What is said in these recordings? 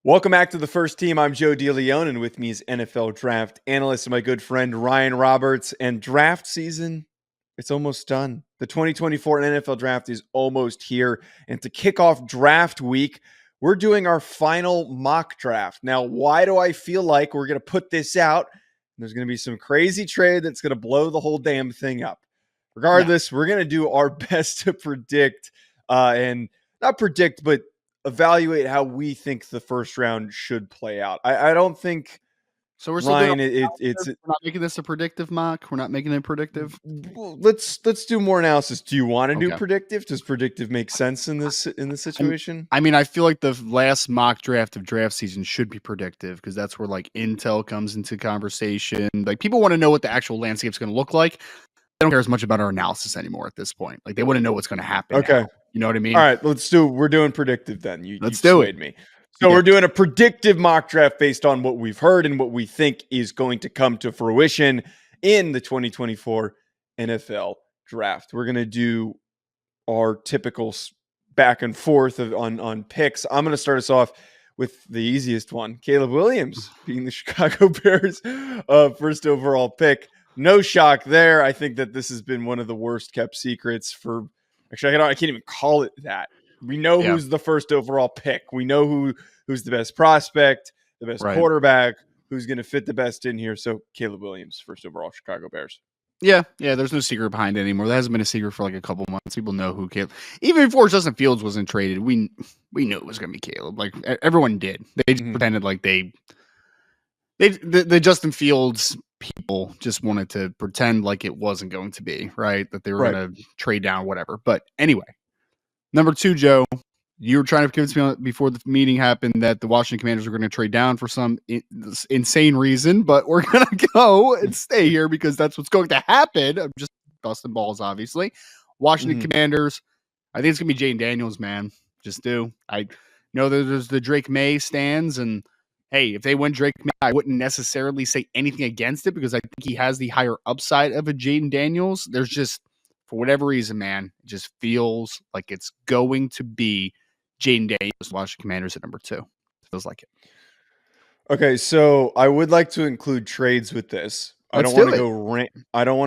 Welcome back to the First Team. I'm Joe DeLeone, and with me is NFL draft analyst and my good friend Ryan Roberts. And draft season, it's almost done. The 2024 NFL draft is almost here. And to kick off draft week, we're doing our final mock draft. Now, why do I feel like we're going to put this out? There's going to be some crazy trade that's going to blow the whole damn thing up. Regardless, we're going to do our best to predict and not predict, but evaluate how we think the first round should play out. I don't think. So we're still Ryan, we're it's not making this a predictive mock. We're not making it predictive. Let's do more analysis. Do you want to do Okay. predictive? Does predictive make sense in this situation? I mean, I feel like the last mock draft of draft season should be predictive because that's where like intel comes into conversation. Like people want to know what the actual landscape is going to look like. They don't care as much about our analysis anymore at this point. Like they want to know what's going to happen. Okay. Now. You know what I mean? All right, we're doing predictive then. Let's do it. Me. So we're doing a predictive mock draft based on what we've heard and what we think is going to come to fruition in the 2024 NFL draft. We're going to do our typical back and forth on picks. I'm going to start us off with the easiest one. Caleb Williams being the Chicago Bears first overall pick. No shock there. I think that this has been one of the worst kept secrets for – actually, I can't even call it that. We know who's the first overall pick. We know who's the best prospect, the best quarterback, who's going to fit the best in here. So Caleb Williams, first overall Chicago Bears. Yeah. There's no secret behind it anymore. That hasn't been a secret for like a couple months. People know who Caleb. Even before Justin Fields wasn't traded, we knew it was going to be Caleb. Like everyone did. They just pretended like the Justin Fields people just wanted to pretend like it wasn't going to be right, that they were going to trade down, whatever. But anyway, number 2, Joe. You were trying to convince me before the meeting happened that the Washington Commanders were going to trade down for some insane reason, but we're going to go and stay here because that's what's going to happen. I'm just busting balls, obviously. Washington Commanders, I think it's going to be Jayden Daniels, man. Just do. I know that there's the Drake Maye stands, and hey, if they win Drake Maye, I wouldn't necessarily say anything against it because I think he has the higher upside of a Jayden Daniels. There's just, for whatever reason, man, it just feels like it's going to be Jayden Daniels, Washington Commanders at number 2. It feels like it. Okay, so I would like to include trades with this. I don't want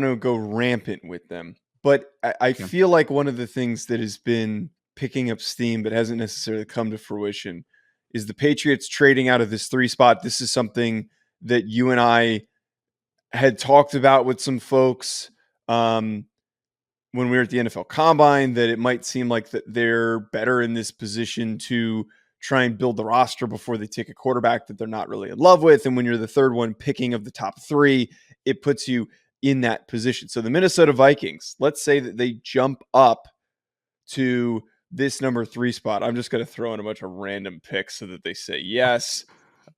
to go rampant with them, but I feel like one of the things that has been picking up steam but hasn't necessarily come to fruition is the Patriots trading out of this 3 spot. This is something that you and I had talked about with some folks when we were at the NFL Combine, that it might seem like that they're better in this position to try and build the roster before they take a quarterback that they're not really in love with. And when you're the third one picking of the top 3, it puts you in that position. So the Minnesota Vikings, let's say that they jump up to this number 3 spot. I'm just going to throw in a bunch of random picks so that they say yes.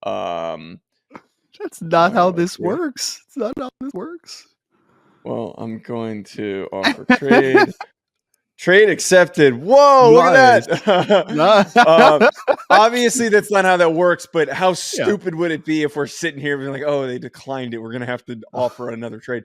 That's not how this works. It's not how this works. Well, I'm going to offer trade. Trade accepted. Whoa, look at that. Obviously, that's not how that works, but how stupid would it be if we're sitting here being like, oh, they declined it. We're going to have to offer another trade.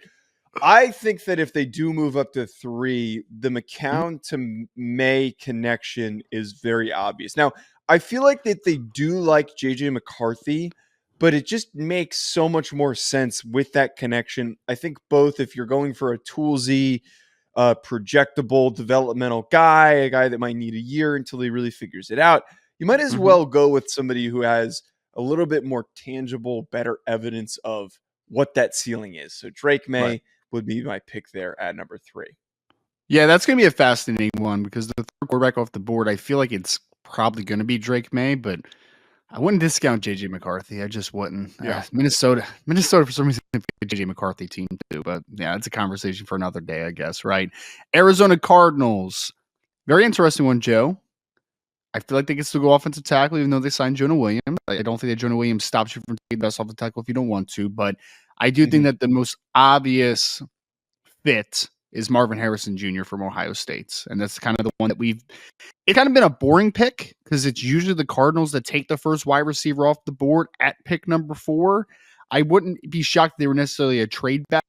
I think that if they do move up to 3, the McCown to Maye connection is very obvious. Now, I feel like that they do like JJ McCarthy, but it just makes so much more sense with that connection. I think both, if you're going for a toolsy, projectable developmental guy, a guy that might need a year until he really figures it out, you might as well go with somebody who has a little bit more tangible, better evidence of what that ceiling is. So Drake Maye would be my pick there at number 3. Yeah, that's going to be a fascinating one because the third quarterback off the board, I feel like it's probably going to be Drake Maye, but I wouldn't discount JJ McCarthy. I just wouldn't. Yeah. Minnesota for some reason, JJ McCarthy team too, but yeah, it's a conversation for another day, I guess, right? Arizona Cardinals. Very interesting one, Joe. I feel like they can still go offensive tackle, even though they signed Jonah Williams. I don't think that Jonah Williams stops you from taking the best offensive tackle if you don't want to, but I do think that the most obvious fit is Marvin Harrison Jr. from Ohio State. And that's kind of the one that it's kind of been a boring pick because it's usually the Cardinals that take the first wide receiver off the board at pick number 4. I wouldn't be shocked if they were necessarily a trade back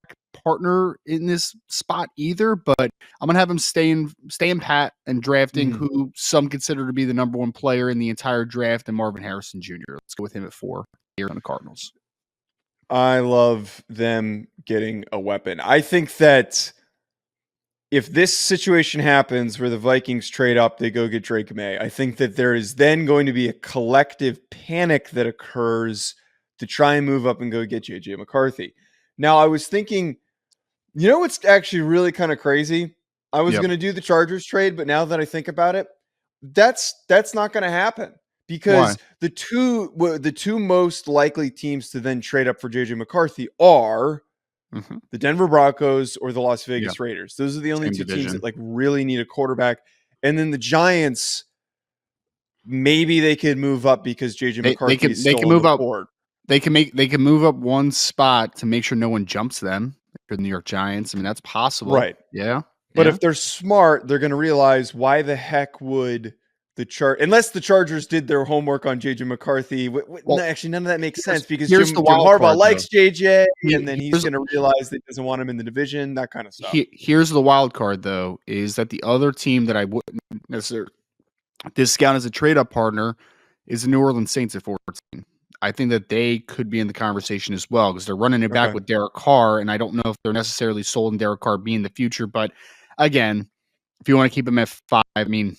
partner in this spot either, but I'm going to have him staying pat and drafting who some consider to be the number one player in the entire draft, and Marvin Harrison Jr. Let's go with him at 4 here on the Cardinals. I love them getting a weapon. I think that if this situation happens where the Vikings trade up, they go get Drake Maye, I think that there is then going to be a collective panic that occurs to try and move up and go get JJ McCarthy. Now, I was thinking, you know what's actually really kind of crazy? I was going to do the Chargers trade, but now that I think about it, that's not going to happen because the two most likely teams to then trade up for JJ McCarthy are the Denver Broncos or the Las Vegas Raiders. Those are the only two teams that like really need a quarterback. And then the Giants, maybe they could move up because JJ McCarthy is still on the board. They can move up one spot to make sure no one jumps them for the New York Giants. I mean, that's possible. Right. Yeah. But if they're smart, they're going to realize why the heck would unless the Chargers did their homework on JJ McCarthy. Well, actually, none of that makes sense because Jim Harbaugh likes JJ, and then he's going to realize that he doesn't want him in the division, that kind of stuff. Here's the wild card, though, is that the other team that I wouldn't necessarily discount as a trade-up partner is the New Orleans Saints at 14. I think that they could be in the conversation as well because they're running it back with Derek Carr, and I don't know if they're necessarily sold in Derek Carr being the future. But again, if you want to keep him at 5, I mean,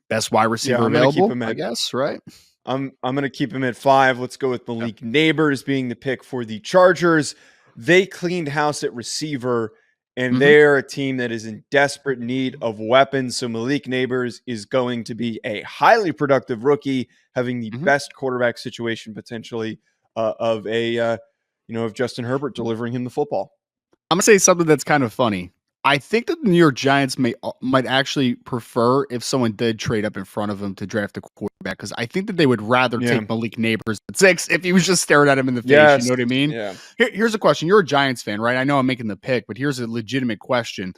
best wide receiver available, I guess, right? I'm going to keep him at 5. Let's go with Malik Neighbors being the pick for the Chargers. They cleaned house at receiver, and they're a team that is in desperate need of weapons. So Malik Neighbors is going to be a highly productive rookie, having the best quarterback situation potentially of Justin Herbert delivering him the football. I'm going to say something that's kind of funny. I think that the New York Giants might actually prefer if someone did trade up in front of him to draft a quarterback, because I think that they would rather take Malik Neighbors at 6 if he was just staring at him in the face. You know what I mean? Yeah. Here's a question. You're a Giants fan, right? I know I'm making the pick, but here's a legitimate question.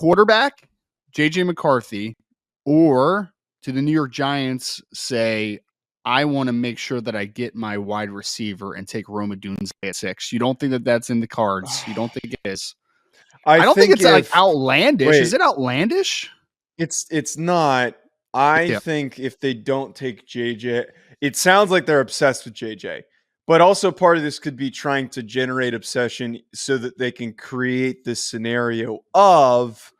Quarterback, JJ McCarthy, or do the New York Giants say, I want to make sure that I get my wide receiver and take Rome Odunze at 6? You don't think that that's in the cards? You don't think it is? I don't think it's like outlandish. Wait, is it outlandish? It's not. I think if they don't take JJ, it sounds like they're obsessed with JJ. But also part of this could be trying to generate obsession so that they can create this scenario of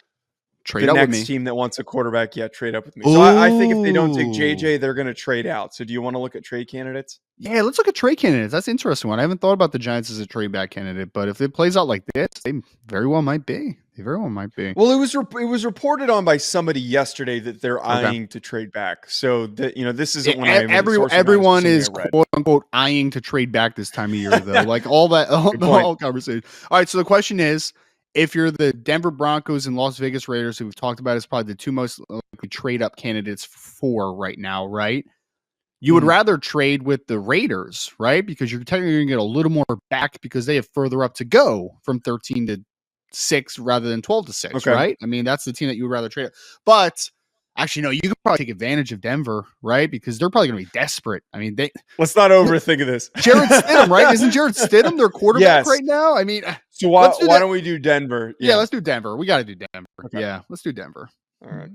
trade the up next team that wants a quarterback. Trade up with me. So I think if they don't take JJ, they're going to trade out. So do you want to look at trade candidates? Yeah, let's look at trade candidates. That's an interesting one. I haven't thought about the Giants as a trade back candidate, but if it plays out like this, they very well might be. Well, it was reported on by somebody yesterday that they're eyeing to trade back. So that this isn't when everyone is quote unquote eyeing to trade back this time of year though. Like all that all conversation. All right, so the question is, if you're the Denver Broncos and Las Vegas Raiders, who we've talked about as probably the two most likely trade up candidates for right now, right? You would rather trade with the Raiders, right? Because you're technically going to get a little more back because they have further up to go from 13 to 6 rather than 12 to 6, right? I mean, that's the team that you would rather trade. But actually, no, you could probably take advantage of Denver, right? Because they're probably going to be desperate. I mean, let's not overthink of this. Jarrett Stidham, right? Isn't Jarrett Stidham their quarterback right now? I mean, so why don't we do Denver? Yeah, let's do Denver. We got to do Denver. Okay. Yeah, let's do Denver. All right.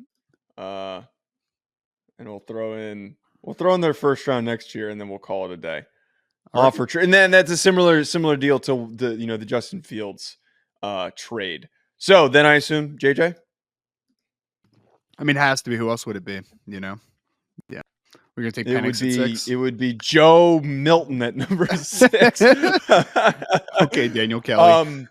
And we'll throw in their first round next year, and then we'll call it a day. Offer trade, and then that's a similar deal to the Justin Fields trade. So then I assume JJ. I mean, it has to be. Who else would it be? Yeah, we're gonna take Penix at 6. It would be Joe Milton at number 6. Okay, Daniel Kelly.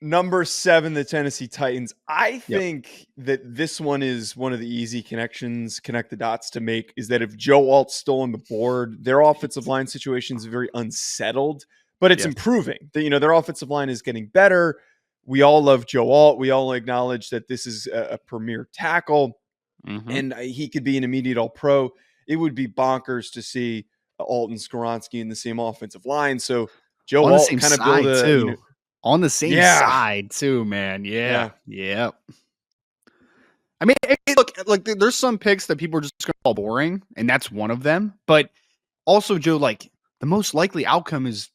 Number 7, the Tennessee Titans. I think that this one is one of the easy connect the dots to make, is that if Joe Alt's still on the board, their offensive line situation is very unsettled, but it's improving. Their offensive line is getting better. We all love Joe Alt. We all acknowledge that this is a premier tackle, and he could be an immediate all-pro. It would be bonkers to see Alt and Skoronski in the same offensive line. So Joe Alt kind of build a on the same side too, man. Yeah. I mean, look, there's some picks that people are just going to call boring, and that's one of them. But also, Joe, like the most likely outcome is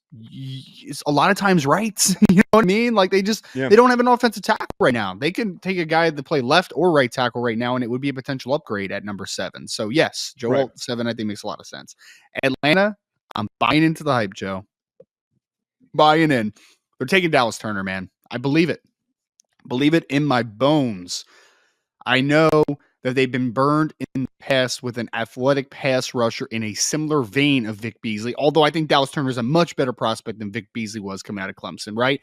a lot of times right. You know what I mean? Like they don't have an offensive tackle right now. They can take a guy to play left or right tackle right now, and it would be a potential upgrade at number 7. So yes, Joel 7, I think makes a lot of sense. Atlanta, I'm buying into the hype, Joe. Buying in. They're taking Dallas Turner, man. I believe it. Believe it in my bones. I know that they've been burned in the past with an athletic pass rusher in a similar vein of Vic Beasley, although I think Dallas Turner is a much better prospect than Vic Beasley was coming out of Clemson, right?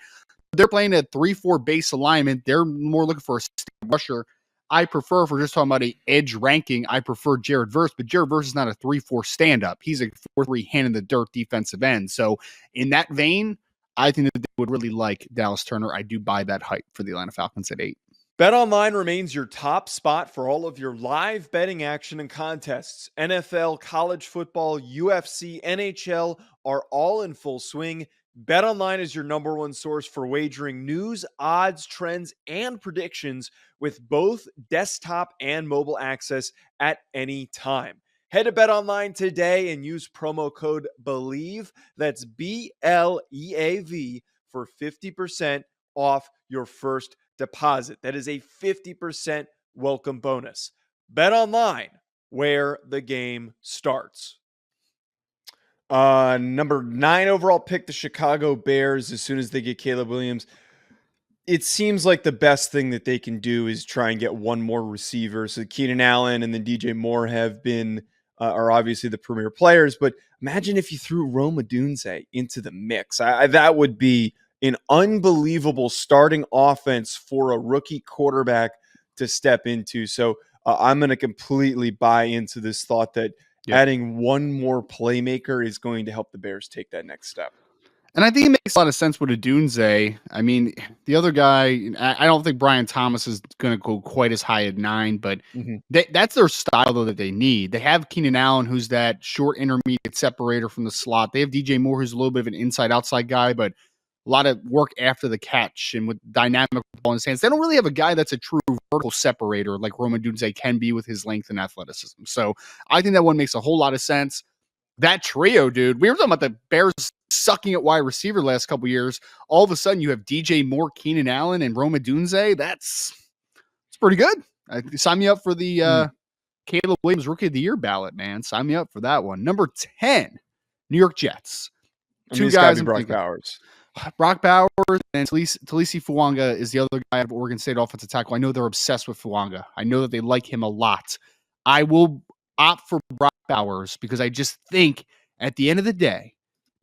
They're playing a 3-4 base alignment. They're more looking for a rusher. I prefer, if we're just talking about an edge ranking, I prefer Jared Verse, but Jared Verse is not a 3-4 stand-up. He's a 4-3 hand-in-the-dirt defensive end. So in that vein, I think that they would really like Dallas Turner. I do buy that hype for the Atlanta Falcons at 8. BetOnline remains your top spot for all of your live betting action and contests. NFL, college football, UFC, NHL are all in full swing. BetOnline is your number one source for wagering news, odds, trends, and predictions with both desktop and mobile access at any time. Head to BetOnline today and use promo code BELIEVE, that's BLEAV, for 50% off your first deposit. That is a 50% welcome bonus. BetOnline, where the game starts. Number 9 overall pick, the Chicago Bears. As soon as they get Caleb Williams, it seems like the best thing that they can do is try and get one more receiver. So Keenan Allen and then DJ Moore are obviously the premier players, but imagine if you threw Rome Odunze into the mix. That would be an unbelievable starting offense for a rookie quarterback to step into. So I'm going to completely buy into this thought that adding one more playmaker is going to help the Bears take that next step. And I think it makes a lot of sense with Odunze. I mean, the other guy, I don't think Brian Thomas is going to go quite as high at 9, but that's their style, though, that they need. They have Keenan Allen, who's that short intermediate separator from the slot. They have DJ Moore, who's a little bit of an inside-outside guy, but a lot of work after the catch and with dynamic ball in his hands. They don't really have a guy that's a true vertical separator like Rome Odunze can be with his length and athleticism. So I think that one makes a whole lot of sense. That trio, dude, we were talking about the Bears sucking at wide receiver the last couple of years. All of a sudden, you have DJ Moore, Keenan Allen, and Rome Odunze. It's pretty good. Sign me up for the Caleb Williams Rookie of the Year ballot, man. Sign me up for that one. Number 10, New York Jets. Two guys. Brock Bowers. Brock Bowers and Talisi Fuanga is the other guy out of Oregon State offensive tackle. I know they're obsessed with Fuanga. I know that they like him a lot. I will opt for Brock Bowers because I just think at the end of the day,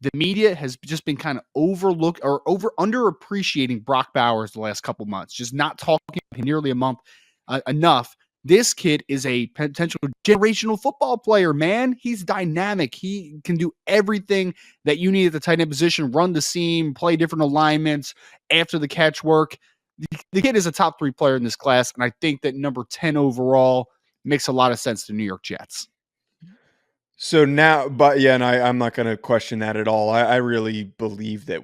the media has just been kind of overlooked or underappreciating Brock Bowers the last couple months, just not talking about him nearly a month enough. This kid is a potential generational football player, man. He's dynamic. He can do everything that you need at the tight end position, run the seam, play different alignments, after the catch work. The kid is a top 3 player in this class, and I think that number 10 overall makes a lot of sense to New York Jets. So now, and I'm not going to question that at all. I really believe that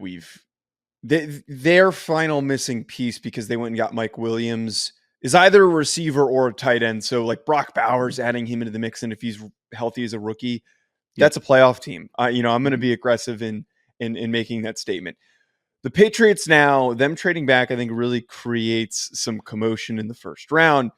their final missing piece, because they went and got Mike Williams, is either a receiver or a tight end. So like Brock Bowers, adding him into the mix, and if he's healthy as a rookie, that's a playoff team. I'm going to be aggressive in making that statement. The Patriots now, them trading back, I think really creates some commotion in the first round.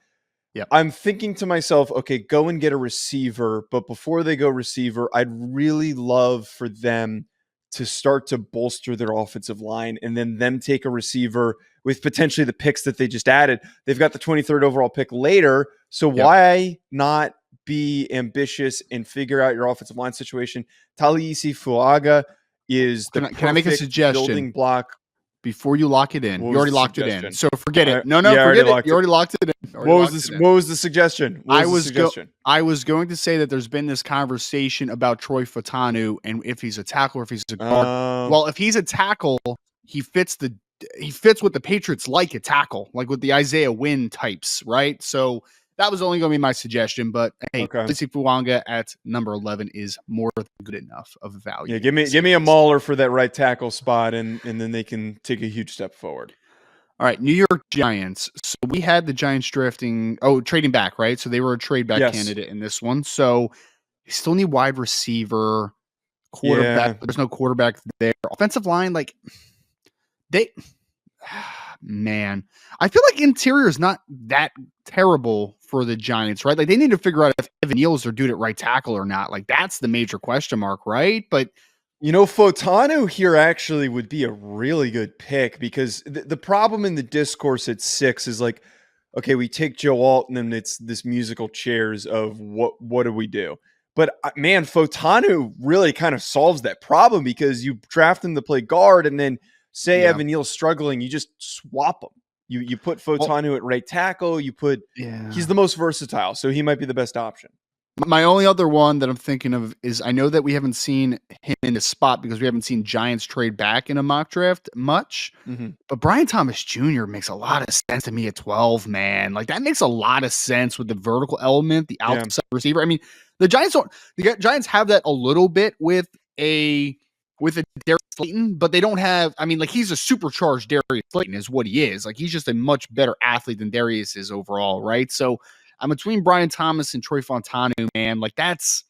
I'm thinking to myself, okay, go and get a receiver. But before they go receiver, I'd really love for them to start to bolster their offensive line and then them take a receiver with potentially the picks that they just added. They've got the 23rd overall pick later. So why not be ambitious and figure out your offensive line situation? Talisi Fuaga is the can I make a suggestion? Building block. Before you lock it in, you already locked it in. So forget it. No, forget it. You already locked it in. What was the suggestion? I was going to say that there's been this conversation about Troy Fautanu and if he's a tackle or if he's a guard. Well, if he's a tackle, he fits what the Patriots like a tackle, like with the Isaiah Wynn types, right? So that was only going to be my suggestion, but hey, Talisi Fuanga at number 11 is more than good enough of a value. Yeah, give me a mauler for that right tackle spot, and then they can take a huge step forward. All right, New York Giants. So we had the Giants trading back, right? So they were a trade back candidate in this one. So you still need wide receiver. Quarterback, Yeah. there's no quarterback there. Offensive line, like they, man, I feel like interior is not that terrible for the Giants, right? Like they need to figure out if Evan Neal's their dude at right tackle or not. Like that's the major question mark, right? But Fotanu here actually would be a really good pick because the problem in the discourse at 6 is like, okay, we take Joe Alt and it's this musical chairs of what do we do? But man, Fotanu really kind of solves that problem because you draft him to play guard and then say yeah, Evan Neal's struggling, you just swap him. You put Fotanu at right tackle, he's the most versatile, so he might be the best option. My only other one that I'm thinking of is I know that we haven't seen him in a spot because we haven't seen Giants trade back in a mock draft much. Mm-hmm. But Brian Thomas Jr. makes a lot of sense to me at 12, man. Like that makes a lot of sense with the vertical element, the outside receiver. I mean, the Giants have that a little bit with a Darius Slayton, but they don't have, I mean, like he's a supercharged Darius Slayton is what he is. Like he's just a much better athlete than Darius is overall, right? So I'm between Brian Thomas and Troy Fontanu, man. Like that's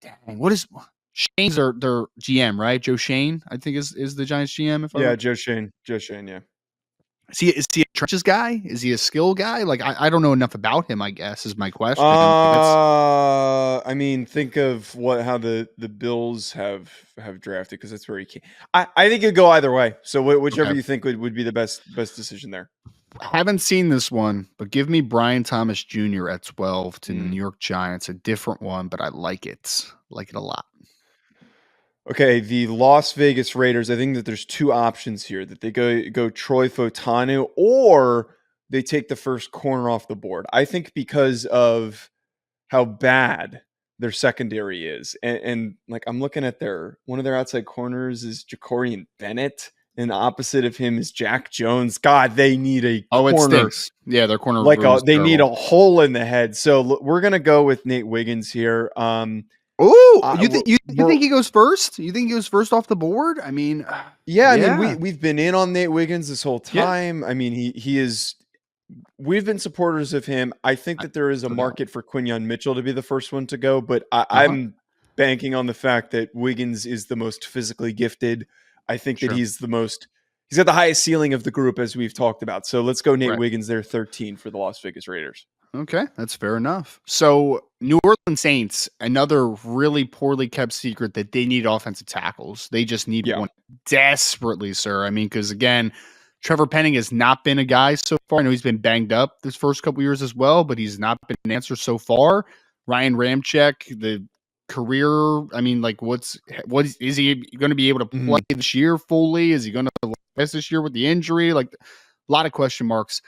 dang. What is Shane's their GM, right? Joe Shane, I think is the Giants GM. Joe Shane. Yeah. Is he a trenches guy? Is he a skill guy? Like I don't know enough about him, I guess, is my question. I mean, think of how the Bills have drafted because that's where he came. I think it'd go either way. So whichever you think would be the best decision there. Haven't seen this one, but give me Brian Thomas Jr. at 12 to the New York Giants. A different one, but I like it. Like it a lot. Okay, the Las Vegas Raiders. I think that there's two options here: that they go Troy Fotanu, or they take the first corner off the board. I think because of how bad their secondary is, and like I'm looking at one of their outside corners is Jacorian Bennett, and opposite of him is Jack Jones. God, they need a corner. It stinks. Yeah, their corner they need a hole in the head. So we're gonna go with Nate Wiggins here. You think he goes first? You think he goes first off the board? I mean, I mean, we've been in on Nate Wiggins this whole time. Yeah. I mean, he is. We've been supporters of him. I think that there is a market for Quinyon Mitchell to be the first one to go, but I'm banking on the fact that Wiggins is the most physically gifted. I think that he's got the highest ceiling of the group, as we've talked about. So let's go Nate Wiggins there, 13 for the Las Vegas Raiders. Okay, that's fair enough. So New Orleans Saints, another really poorly kept secret that they need offensive tackles. They just need one desperately, sir. I mean, because again, Trevor Penning has not been a guy so far. I know he's been banged up this first couple years as well, but he's not been an answer so far. Ryan Ramczyk, the career, I mean, like what is he going to be able to play this year fully? Is he going to miss this year with the injury? Like a lot of question marks.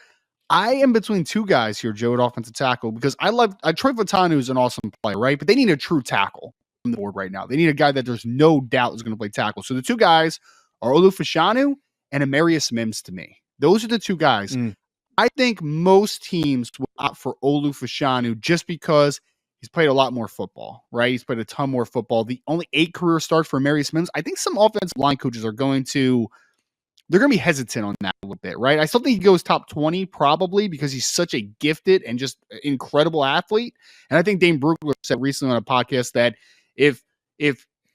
I am between two guys here, Joe, at offensive tackle, because Troy Fontanu is an awesome player, right? But they need a true tackle on the board right now. They need a guy that there's no doubt is going to play tackle. So the two guys are Olu Fashanu and Amarius Mims to me. Those are the two guys. I think most teams will opt for Olu Fashanu just because he's played a lot more football, right? He's played a ton more football. The only 8 career starts for Amarius Mims. I think some offensive line coaches are going to be hesitant on that a little bit, right? I still think he goes top 20 probably because he's such a gifted and just incredible athlete. And I think Dane Brugler said recently on a podcast that if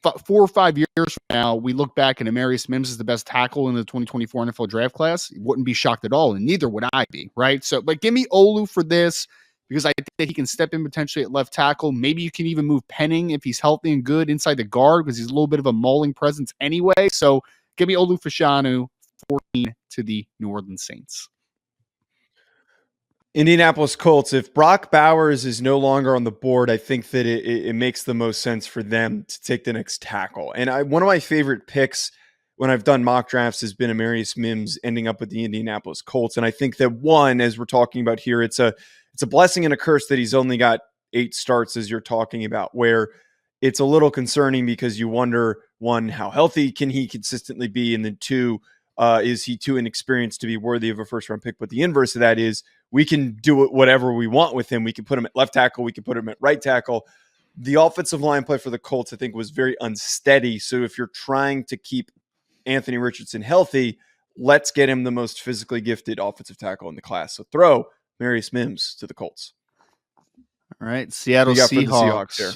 4 or 5 years from now we look back and Amarius Mims is the best tackle in the 2024 NFL draft class, wouldn't be shocked at all, and neither would I be, right? So, but give me Olu for this because I think that he can step in potentially at left tackle. Maybe you can even move Penning if he's healthy and good inside the guard because he's a little bit of a mauling presence anyway. So give me Olu Fashanu, 14 to the New Orleans Saints. Indianapolis Colts. If Brock Bowers is no longer on the board, I think that it makes the most sense for them to take the next tackle. And one of my favorite picks when I've done mock drafts has been Amarius Mims ending up with the Indianapolis Colts. And I think that as we're talking about here, it's a blessing and a curse that he's only got 8 starts, as you're talking about, where it's a little concerning because you wonder, 1, how healthy can he consistently be? And then 2, is he too inexperienced to be worthy of a first-round pick? But the inverse of that is we can do whatever we want with him. We can put him at left tackle. We can put him at right tackle. The offensive line play for the Colts, I think, was very unsteady. So if you're trying to keep Anthony Richardson healthy, let's get him the most physically gifted offensive tackle in the class. So throw Amarius Mims to the Colts. All right, Seattle Seahawks here.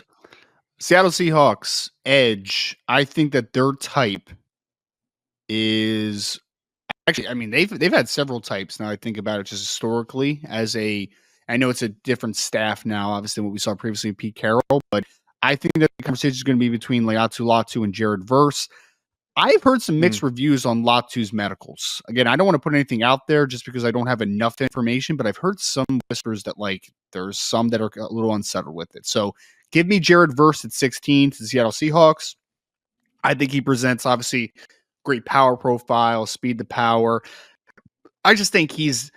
Seattle Seahawks, edge. I think that their type is actually, I mean, they've had several types now I think about it just historically I know it's a different staff now, obviously, what we saw previously with Pete Carroll, but I think that the conversation is going to be between Laiatu Latu and Jared Verse. I've heard some mixed reviews on Latu's medicals. Again, I don't want to put anything out there just because I don't have enough information, but I've heard some whispers that there's some that are a little unsettled with it. So give me Jared Verse at 16 to the Seattle Seahawks. I think he presents obviously great power profile, speed to power. I just think he's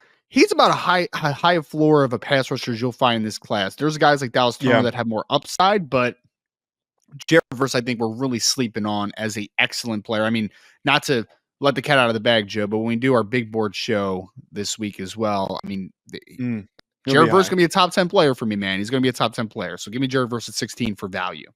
about a high floor of a pass rusher as you'll find in this class. There's guys like Dallas Turner that have more upside, but Jared Verse, I think we're really sleeping on as an excellent player. I mean, not to let the cat out of the bag, Joe, but when we do our big board show this week as well, I mean, Jared Verse is going to be a top 10 player for me, man. He's going to be a top 10 player. So give me Jared Verse at 16 for value.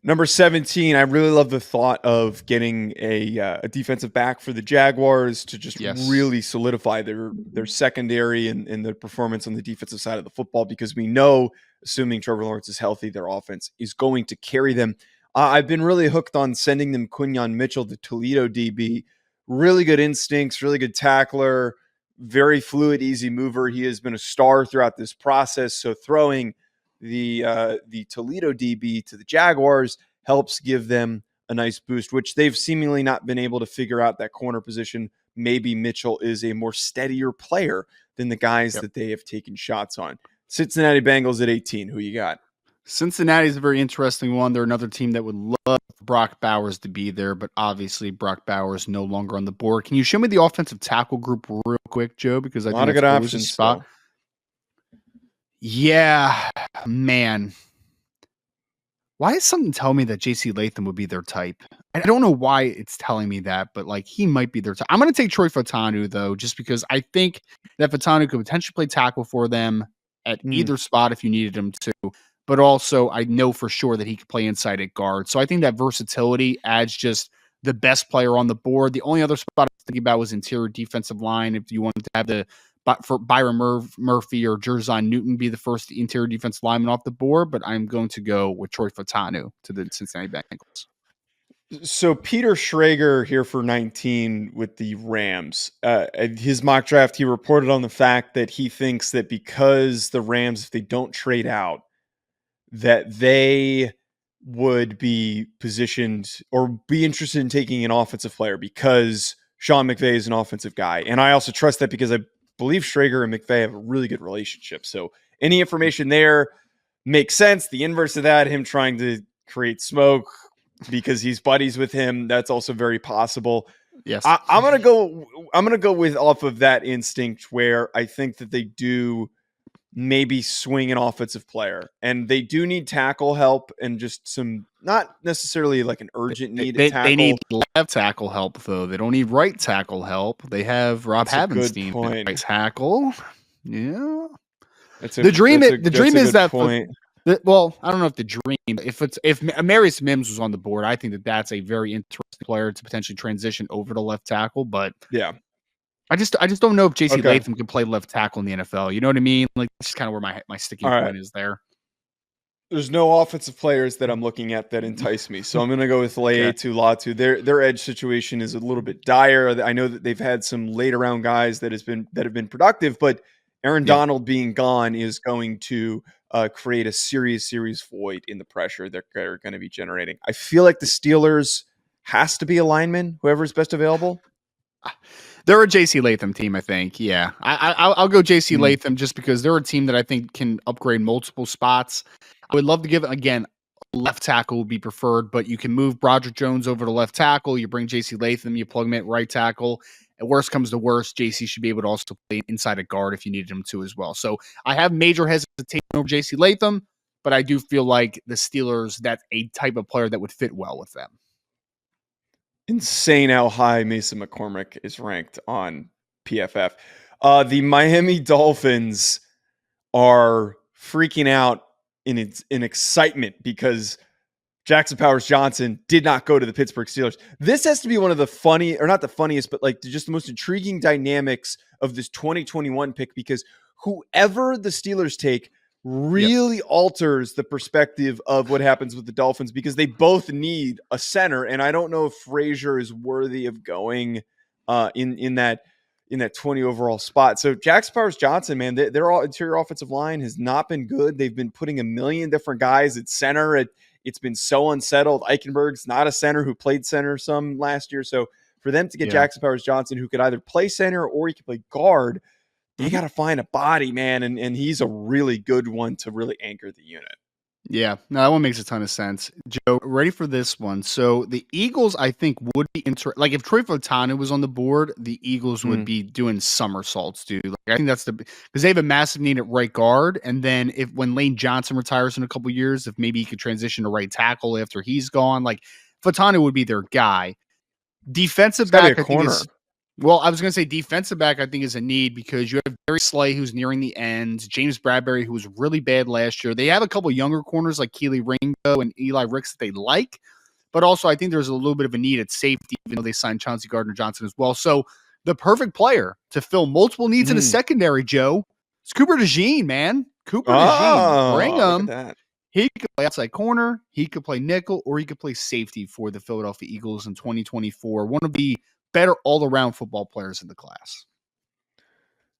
Number 17, I really love the thought of getting a defensive back for the Jaguars to just really solidify their secondary and their performance on the defensive side of the football, because we know, assuming Trevor Lawrence is healthy, their offense is going to carry them. I've been really hooked on sending them Quinyon Mitchell, the Toledo DB. Really good instincts, really good tackler, very fluid, easy mover. He has been a star throughout this process. So throwing the Toledo DB to the Jaguars helps give them a nice boost, which they've seemingly not been able to figure out that corner position. Maybe Mitchell is a more steadier player than the guys that they have taken shots on. Cincinnati Bengals at 18. Who you got? Cincinnati is a very interesting one. They're another team that would love Brock Bowers to be there, but obviously Brock Bowers no longer on the board. Can you show me the offensive tackle group real quick, Joe? Because I think of good options. Spot. Yeah, man. Why does something tell me that JC Latham would be their type? I don't know why it's telling me that, but he might be their type. I'm going to take Troy Fautanu, though, just because I think that Fautanu could potentially play tackle for them at either spot if you needed him to. But also, I know for sure that he could play inside at guard. So I think that versatility adds just the best player on the board. The only other spot I was thinking about was interior defensive line. If you wanted to have for Byron Murphy or Jerzon Newton be the first interior defensive lineman off the board, but I'm going to go with Troy Fautanu to the Cincinnati Bengals. So Peter Schrager here for 19 with the Rams. His mock draft, he reported on the fact that he thinks that because the Rams, if they don't trade out, that they would be positioned or be interested in taking an offensive player because Sean McVay is an offensive guy. And I also trust that because I believe Schrager and McVay have a really good relationship. So any information there makes sense. The inverse of that, him trying to create smoke because he's buddies with him, that's also very possible. Yes. I'm going to go with off of that instinct where I think that they do maybe swing an offensive player, and they do need tackle help and just some, not necessarily like an urgent need at tackle. They need left tackle help though. They don't need right tackle help. They have Rob Havenstein right tackle. Yeah. The dream is that point. Well, I don't know if the dream, if Marius Mims was on the board, I think that's a very interesting player to potentially transition over to left tackle, but yeah. I just don't know if JC Latham can play left tackle in the NFL. You know what I mean? That's kind of where my sticking point is there. There's no offensive players that I'm looking at that entice me. So I'm going to go with Laiatu Latu. Their edge situation is a little bit dire. I know that they've had some later round guys that have been productive, but Aaron Donald being gone is going to create a serious void in the pressure that they're going to be generating. I feel like the Steelers has to be a lineman, whoever's best available. They're a JC Latham team, I think. Yeah, I'll go JC Latham just because they're a team that I think can upgrade multiple spots. I would love to give, again, left tackle would be preferred, but you can move Broderick Jones over to left tackle. You bring JC Latham, you plug him at right tackle. At worst comes to worst, JC should be able to also play inside a guard if you needed him to as well. So I have major hesitation over JC Latham, but I do feel like the Steelers, that's a type of player that would fit well with them. Insane how high Mason McCormick is ranked on PFF. The Miami Dolphins are freaking out in excitement because Jackson Powers Johnson did not go to the Pittsburgh Steelers. This has to be one of the funny, or not the funniest, but just the most intriguing dynamics of this 2021 pick, because whoever the Steelers take, really alters the perspective of what happens with the Dolphins because they both need a center, and I don't know if Frazier is worthy of going in that 20 overall spot. So Jackson Powers-Johnson, man, their interior offensive line has not been good. They've been putting a million different guys at center. It's been so unsettled. Eichenberg's not a center who played center some last year. So for them to get Jackson Powers-Johnson, who could either play center or he could play guard, they got to find a body, man. And he's a really good one to really anchor the unit. Yeah, no, that one makes a ton of sense. Joe, ready for this one? So the Eagles, I think, would be like if Troy Fontana was on the board, the Eagles would be doing somersaults, dude. Like, I think that's because they have a massive need at right guard, and then when Lane Johnson retires in a couple years, if maybe he could transition to right tackle after he's gone, like Fontana would be their guy. Defensive back, I think is. Well, I was going to say defensive back, I think, is a need because you have Barry Slay, who's nearing the end, James Bradbury, who was really bad last year. They have a couple younger corners like Keely Ringo and Eli Ricks that they like, but also I think there's a little bit of a need at safety, even though they signed Chauncey Gardner-Johnson as well. So the perfect player to fill multiple needs in a secondary, Joe, is Cooper DeJean, man. Cooper DeJean. Bring him. He could play outside corner, he could play nickel, or he could play safety for the Philadelphia Eagles in 2024. One of the better all-around football players in the class.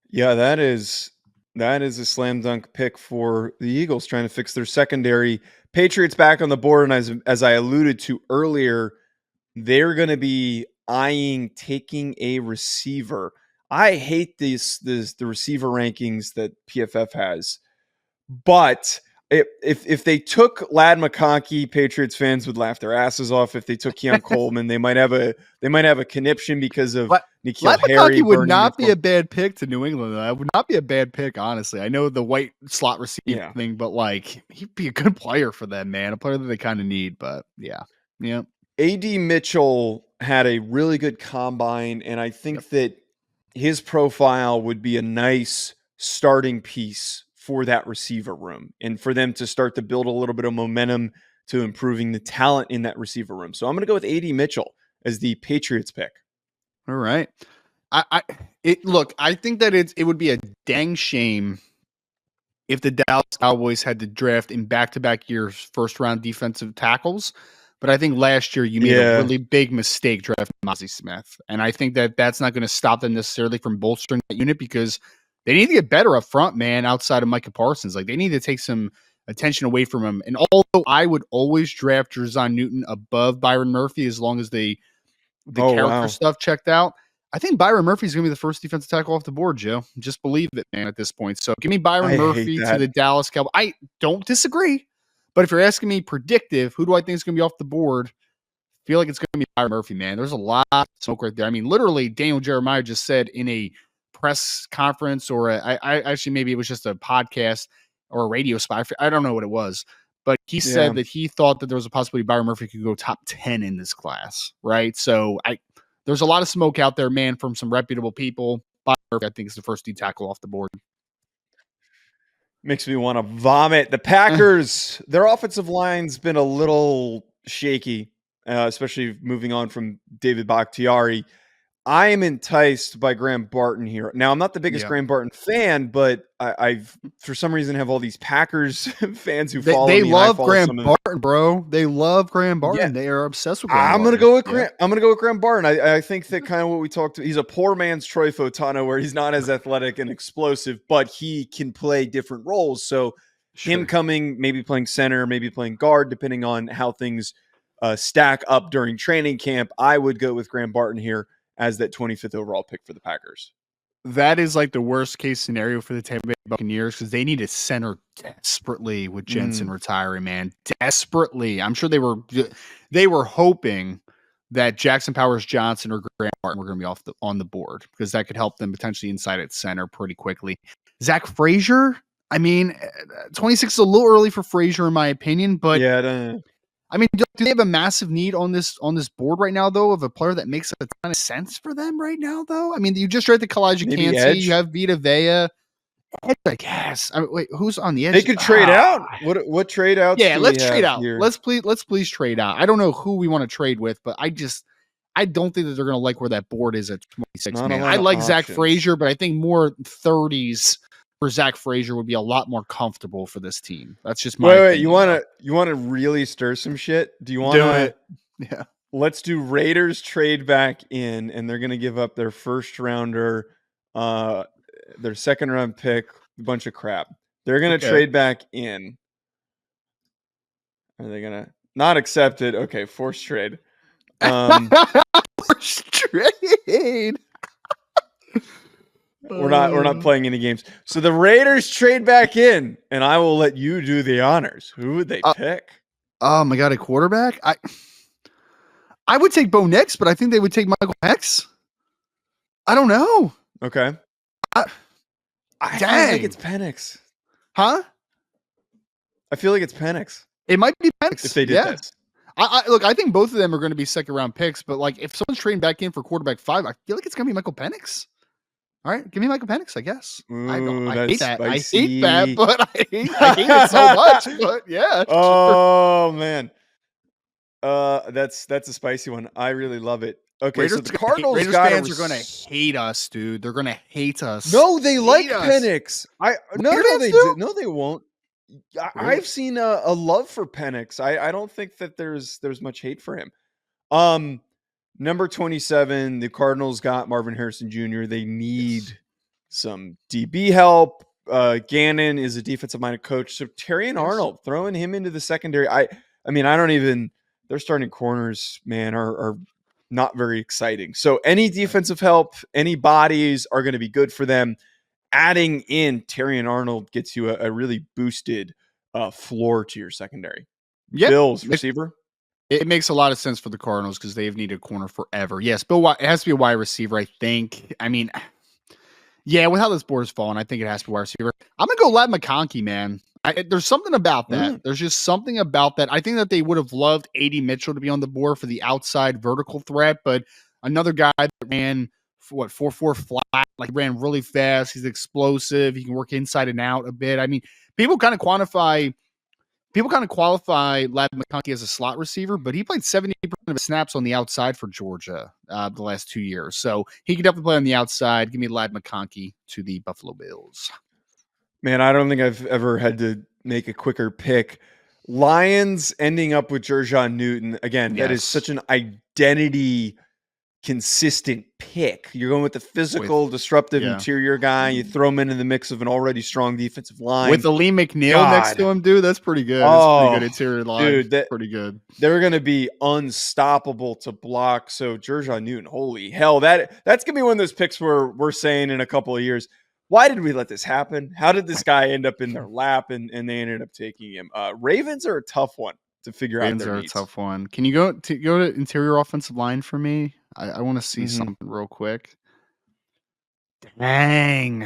Yeah, that is a slam dunk pick for the Eagles trying to fix their secondary. Patriots back on the board, and as I alluded to earlier, they're going to be eyeing taking a receiver. I hate the receiver rankings that PFF has, but if they took Ladd McConkey, Patriots fans would laugh their asses off. If they took Keon Coleman, they might have a conniption because of N'Keal Harry. McConkey would not be a bad pick to New England. That would not be a bad pick, honestly. I know the white slot receiver thing, but like he'd be a good player for them, man. A player that they kind of need. But yeah. AD Mitchell had a really good combine, and I think that his profile would be a nice starting piece for that receiver room and for them to start to build a little bit of momentum to improving the talent in that receiver room. So I'm going to go with AD Mitchell as the Patriots pick. All right. I think that it would be a dang shame if the Dallas Cowboys had to draft in back-to-back years first round defensive tackles. But I think last year you made a really big mistake drafting Mozzie Smith. And I think that that's not going to stop them necessarily from bolstering that unit because they need to get better up front, man, outside of Micah Parsons. Like, they need to take some attention away from him. And although I would always draft Jerzon Newton above Byron Murphy as long as the character stuff checked out, I think Byron Murphy is going to be the first defensive tackle off the board, Joe. Just believe it, man, at this point. So give me Byron Murphy to the Dallas Cowboys. I don't disagree. But if you're asking me predictive, who do I think is going to be off the board? I feel like it's going to be Byron Murphy, man. There's a lot of smoke right there. I mean, literally, Daniel Jeremiah just said in a press conference or I actually maybe it was just a podcast or a radio spot. I don't know what it was, but he said that he thought that there was a possibility Byron Murphy could go top 10 in this class, right? So there's a lot of smoke out there, man, from some reputable people. Byron Murphy, I think, is the first D tackle off the board. Makes me want to vomit. The Packers, their offensive line's been a little shaky, especially moving on from David Bakhtiari. I am enticed by Graham Barton here. Now, I'm not the biggest Graham Barton fan, but I've for some reason have all these Packers fans who follow me. They love Graham Barton, bro. They love Graham Barton. Yeah. They are obsessed with Graham Barton. I'm going to go with Graham Barton. I think that kind of what we talked to, he's a poor man's Troy Fontana, where he's not as athletic and explosive, but he can play different roles. So him coming, maybe playing center, maybe playing guard, depending on how things stack up during training camp, I would go with Graham Barton here as that 25th overall pick for the Packers. That is like the worst case scenario for the Tampa Bay Buccaneers because they need a center desperately with Jensen retiring, man. Desperately. I'm sure they were hoping that Jackson Powers-Johnson or Graham Barton were going to be on the board because that could help them potentially inside at center pretty quickly. Zach Frazier, I mean, 26 is a little early for Frazier in my opinion, but I mean, do they have a massive need on this board right now, though, of a player that makes a ton of sense for them right now, though? I mean, you just drafted Kalijah Kancey, you have Vita Vea. Edge, I guess. I mean, wait, who's on the edge? They could trade out. What trade outs? Yeah, let's trade out. Here? Let's please trade out. I don't know who we want to trade with, but I don't think that they're going to like where that board is at 26. Man, I like Zach Frazier, but I think more 30s Zach Frazier would be a lot more comfortable for this team. That's just my wait. opinion, You want to really stir some shit? Do you want Do to? it. Yeah. Let's do Raiders trade back in, and they're going to give up their first rounder, their second round pick, a bunch of crap. They're going to trade back in. Are they going to not accept it? Okay, forced trade. Forced trade. We're not playing any games. So the Raiders trade back in, and I will let you do the honors. Who would they pick? Oh my god, a quarterback? I would take Bo Nix, but I think they would take Michael Penix. I don't know. Okay. I feel like it's Penix. Huh? I feel like it's Penix. It might be Penix. If they did this. Look, I think both of them are going to be second round picks, but like if someone's trading back in for quarterback 5, I feel like it's going to be Michael Penix. All right, give me Michael Penix, I guess. Ooh, I hate that. Spicy. I hate that, but I hate it so much. But yeah. Oh man. That's a spicy one. I really love it. Okay, Raiders, so the Cardinals fans are going to hate us, dude. They're going to hate us. No, they like us. Penix. No, they won't. I've seen a love for Penix. I don't think that there's much hate for him. Number 27, the Cardinals got Marvin Harrison Jr. They need some DB help. Gannon is a defensive-minded coach, so Terry and Arnold, throwing him into the secondary. I mean, their starting corners, man, are not very exciting. So any defensive help, any bodies are going to be good for them. Adding in Terry and Arnold gets you a really boosted floor to your secondary. Yep. Bills receiver. It makes a lot of sense for the Cardinals because they've needed a corner forever. Yes, but it has to be a wide receiver, I think. I mean, yeah, with how this board is falling, I think it has to be a wide receiver. I'm going to go Ladd McConkey, man. There's something about that. There's just something about that. I think that they would have loved A.D. Mitchell to be on the board for the outside vertical threat, but another guy that ran 4.4 flat, like ran really fast. He's explosive. He can work inside and out a bit. I mean, people kind of qualify Ladd McConkey as a slot receiver, but he played 70% of his snaps on the outside for Georgia the last 2 years. So he can definitely play on the outside. Give me Ladd McConkey to the Buffalo Bills. Man, I don't think I've ever had to make a quicker pick. Lions ending up with Jer'Jon Newton. Again, that is such an identity consistent pick. You're going with the physical, disruptive interior guy. You throw him into the mix of an already strong defensive line. With Aleem McNeil next to him, dude, that's pretty good. That's pretty good interior line. Dude, that's pretty good. They're going to be unstoppable to block. So Jer'Jon Newton, holy hell. That's going to be one of those picks where we're saying in a couple of years, why did we let this happen? How did this guy end up in their lap and they ended up taking him? Ravens are a tough one to figure out. Ravens are a tough one. Can you go to interior offensive line for me? I want to see something real quick. Dang.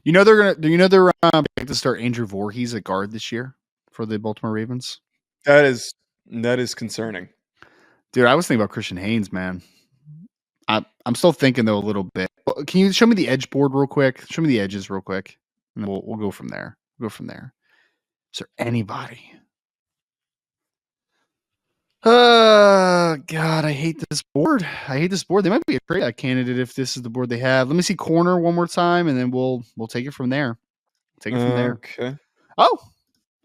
They're going to start Andrew Voorhees at guard this year for the Baltimore Ravens. That is concerning. Dude, I was thinking about Christian Haynes, man. I'm still thinking though a little bit. Can you show me the edge board real quick? Show me the edges real quick, and then we'll go from there. Is there anybody? God, I hate this board. They might be a trade candidate if this is the board they have. Let me see corner one more time, and then we'll take it from there. Okay. Oh,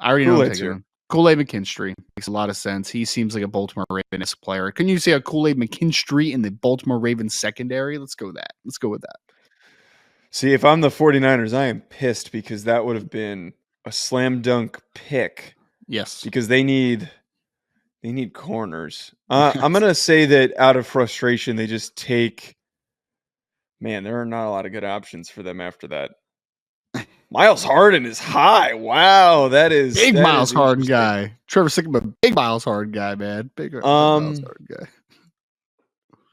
I already know. Kool-Aid McKinstry makes a lot of sense. He seems like a Baltimore Ravens player. Can you say a Kool-Aid McKinstry in the Baltimore Ravens secondary? Let's go with that. See, if I'm the 49ers, I am pissed because that would have been a slam dunk pick. Yes. Because they need corners. I'm going to say that out of frustration, they just take, man, there are not a lot of good options for them after that. Miles Harden is high. Wow, that is big Miles Harden guy. Trevor Sikkema, big Miles Harden guy, man. Big Miles Harden guy.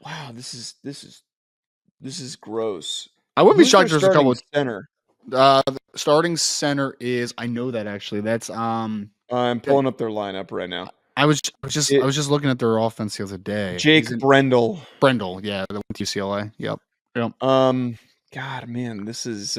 Wow, this is gross. I wouldn't be shocked if there's a couple of center. Starting center is, I know that actually. That's I'm pulling up their lineup right now. I was just looking at their offense the other day. Jake Brendel, yeah, the one to UCLA. Yep. God, man, this is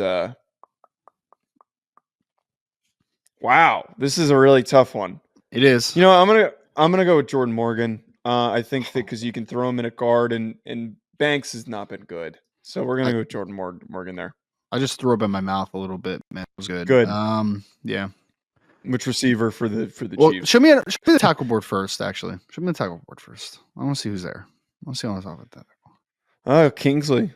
wow, this is a really tough one. It is. I'm gonna go with Jordan Morgan. I think that because you can throw him in a guard, and Banks has not been good, so we're gonna go with Jordan Morgan there. I just threw up in my mouth a little bit, man. It was good. Good. Yeah. Which receiver for the Chiefs? Show me the tackle board first, actually. Show me the tackle board first. I want to see who's there. I want to see on top of that. Oh, Kingsley.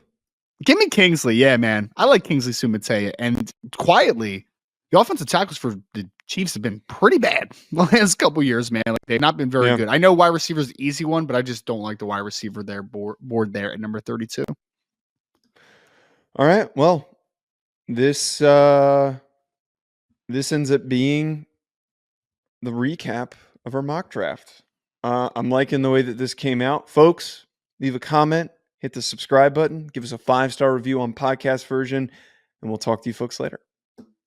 Give me Kingsley. Yeah, man. I like Kingsley Sumatea. And quietly, the offensive tackles for the Chiefs have been pretty bad the last couple years, man. Like, they've not been very good. I know wide receiver is the easy one, but I just don't like the wide receiver there board there at number 32. All right. Well, this ends up being the recap of our mock draft. I'm liking the way that this came out. Folks, leave a comment, hit the subscribe button, give us a 5-star review on podcast version, and we'll talk to you folks later.